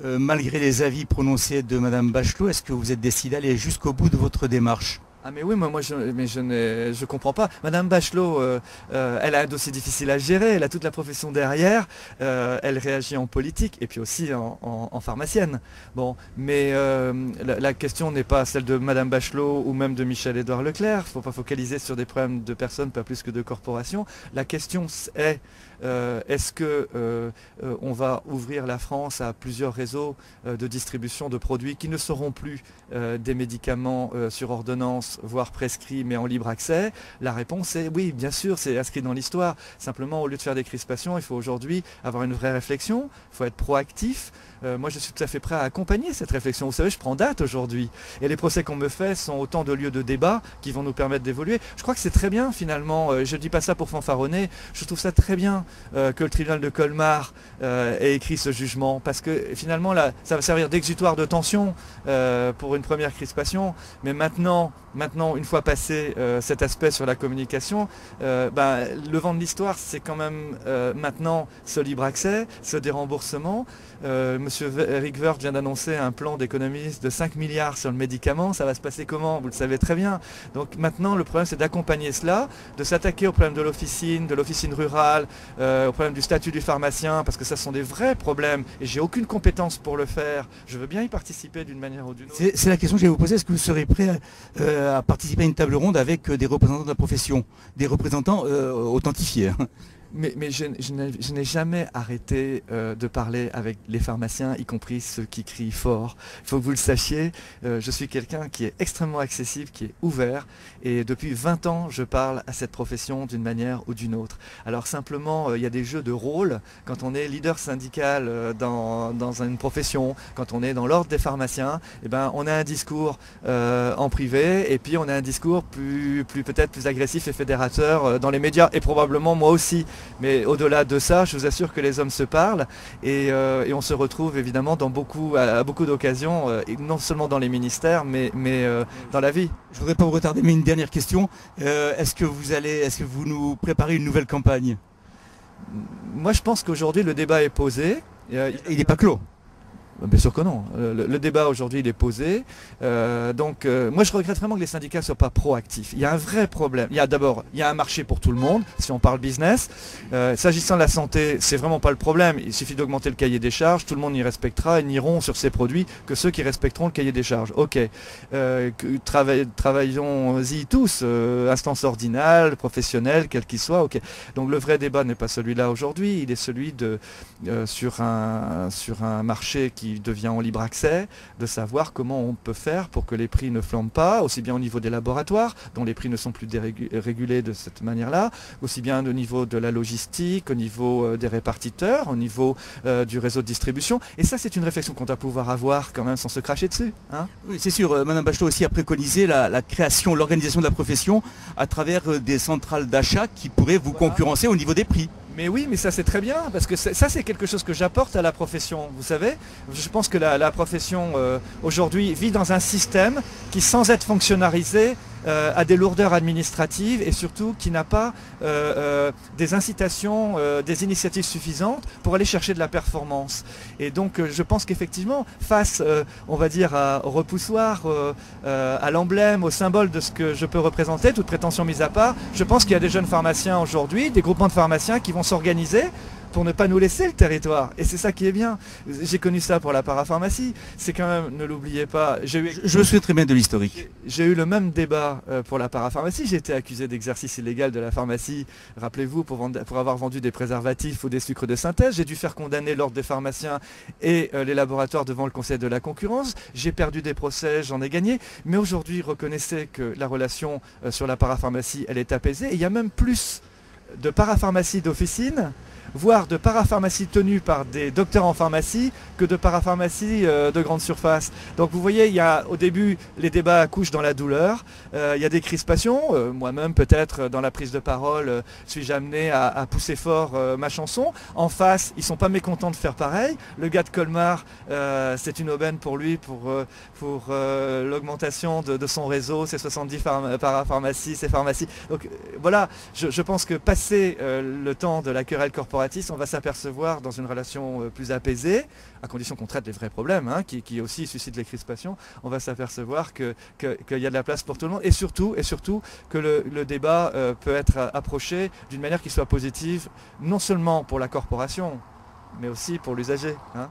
Malgré les avis prononcés de Madame Bachelot, est-ce que vous êtes décidé à aller jusqu'au bout de votre démarche? Ah mais oui, je comprends pas. Madame Bachelot, elle a un dossier difficile à gérer, elle a toute la profession derrière, elle réagit en politique et puis aussi en pharmacienne. Bon, mais la question n'est pas celle de Madame Bachelot ou même de Michel-Édouard Leclerc. Il ne faut pas focaliser sur des problèmes de personnes, pas plus que de corporations. La question est est-ce que on va ouvrir la France à plusieurs réseaux de distribution de produits qui ne seront plus des médicaments sur ordonnance, voire prescrits, mais en libre accès? La réponse est oui, bien sûr, c'est inscrit dans l'histoire. Simplement, au lieu de faire des crispations, il faut aujourd'hui avoir une vraie réflexion, il faut être proactif. Moi, je suis tout à fait prêt à accompagner cette réflexion. Vous savez, je prends date aujourd'hui. Et les procès qu'on me fait sont autant de lieux de débat qui vont nous permettre d'évoluer. Je crois que c'est très bien, finalement. Je ne dis pas ça pour fanfaronner. Je trouve ça très bien que le tribunal de Colmar ait écrit ce jugement. Parce que, finalement, là, ça va servir d'exutoire de tension pour une première crispation. Mais maintenant, une fois passé cet aspect sur la communication, le vent de l'histoire, c'est quand même maintenant ce libre accès, ce déremboursement. Monsieur Eric Woerth vient d'annoncer un plan d'économie de 5 milliards sur le médicament. Ça va se passer comment? Vous le savez très bien. Donc maintenant, le problème, c'est d'accompagner cela, de s'attaquer au problème de l'officine rurale, au problème du statut du pharmacien, parce que ça sont des vrais problèmes et j'ai aucune compétence pour le faire. Je veux bien y participer d'une manière ou d'une autre. C'est la question que je vais vous poser. Est-ce que vous serez prêt à participer à une table ronde avec des représentants de la profession, des représentants authentifiés, hein? Mais je n'ai jamais arrêté de parler avec les pharmaciens, y compris ceux qui crient fort. Il faut que vous le sachiez, je suis quelqu'un qui est extrêmement accessible, qui est ouvert, et depuis 20 ans, je parle à cette profession d'une manière ou d'une autre. Alors simplement, il y a des jeux de rôle quand on est leader syndical dans une profession, quand on est dans l'ordre des pharmaciens, eh ben, on a un discours en privé, et puis on a un discours peut-être plus agressif et fédérateur dans les médias, et probablement moi aussi. Mais au-delà de ça, je vous assure que les hommes se parlent et on se retrouve évidemment à beaucoup d'occasions, non seulement dans les ministères, mais dans la vie. Je voudrais pas vous retarder, mais une dernière question. Est-ce que vous nous préparez une nouvelle campagne? Moi, je pense qu'aujourd'hui, le débat est posé. Il n'est pas clos. Bien sûr que non. Le débat aujourd'hui il est posé. Moi je regrette vraiment que les syndicats ne soient pas proactifs. Il y a un vrai problème. Il y a un marché pour tout le monde, si on parle business. S'agissant de la santé, c'est vraiment pas le problème. Il suffit d'augmenter le cahier des charges, tout le monde y respectera et n'iront sur ces produits que ceux qui respecteront le cahier des charges. Ok. Travaillons-y tous, instance ordinale, professionnelle, quel qu'il soit. Ok. Donc le vrai débat n'est pas celui-là aujourd'hui. Il est celui sur un marché qui devient en libre accès, de savoir comment on peut faire pour que les prix ne flambent pas, aussi bien au niveau des laboratoires, dont les prix ne sont plus régulés de cette manière-là, aussi bien au niveau de la logistique, au niveau des répartiteurs, au niveau du réseau de distribution. Et ça, c'est une réflexion qu'on doit pouvoir avoir quand même sans se cracher dessus. Hein. Oui, c'est sûr. Madame Bachelot aussi a préconisé la création, l'organisation de la profession à travers des centrales d'achat qui pourraient vous concurrencer au niveau des prix. Mais oui, mais ça c'est très bien, parce que ça c'est quelque chose que j'apporte à la profession. Vous savez, je pense que la profession aujourd'hui vit dans un système qui, sans être fonctionnalisé, a des lourdeurs administratives et surtout qui n'a pas des incitations, des initiatives suffisantes pour aller chercher de la performance. Et donc je pense qu'effectivement, face, on va dire, au repoussoir, à l'emblème, au symbole de ce que je peux représenter, toute prétention mise à part, je pense qu'il y a des jeunes pharmaciens aujourd'hui, des groupements de pharmaciens qui vont s'organiser pour ne pas nous laisser le territoire. Et c'est ça qui est bien. J'ai connu ça pour la parapharmacie. C'est quand même, ne l'oubliez pas... Je me souviens très bien de l'historique. J'ai eu le même débat pour la parapharmacie. J'ai été accusé d'exercice illégal de la pharmacie, rappelez-vous, pour avoir vendu des préservatifs ou des sucres de synthèse. J'ai dû faire condamner l'ordre des pharmaciens et les laboratoires devant le Conseil de la concurrence. J'ai perdu des procès, j'en ai gagné. Mais aujourd'hui, reconnaissez que la relation sur la parapharmacie, elle est apaisée. Et il y a même plus de parapharmacie d'officine, voire de parapharmacie tenue par des docteurs en pharmacie que de parapharmacie de grande surface. Donc vous voyez, il y a au début les débats accouchent dans la douleur, il y a des crispations, moi-même peut-être dans la prise de parole suis-je amené à pousser fort ma chanson. En face, ils sont pas mécontents de faire pareil. Le gars de Colmar, c'est une aubaine pour lui, pour l'augmentation de son réseau, ses 70 parapharmacies, ses pharmacies. Donc voilà, je pense que passer le temps de la querelle corporelle, corporatistes, on va s'apercevoir dans une relation plus apaisée, à condition qu'on traite les vrais problèmes, hein, qui aussi suscitent les crispations, on va s'apercevoir qu'il y a de la place pour tout le monde et surtout que le débat peut être approché d'une manière qui soit positive, non seulement pour la corporation, mais aussi pour l'usager, hein.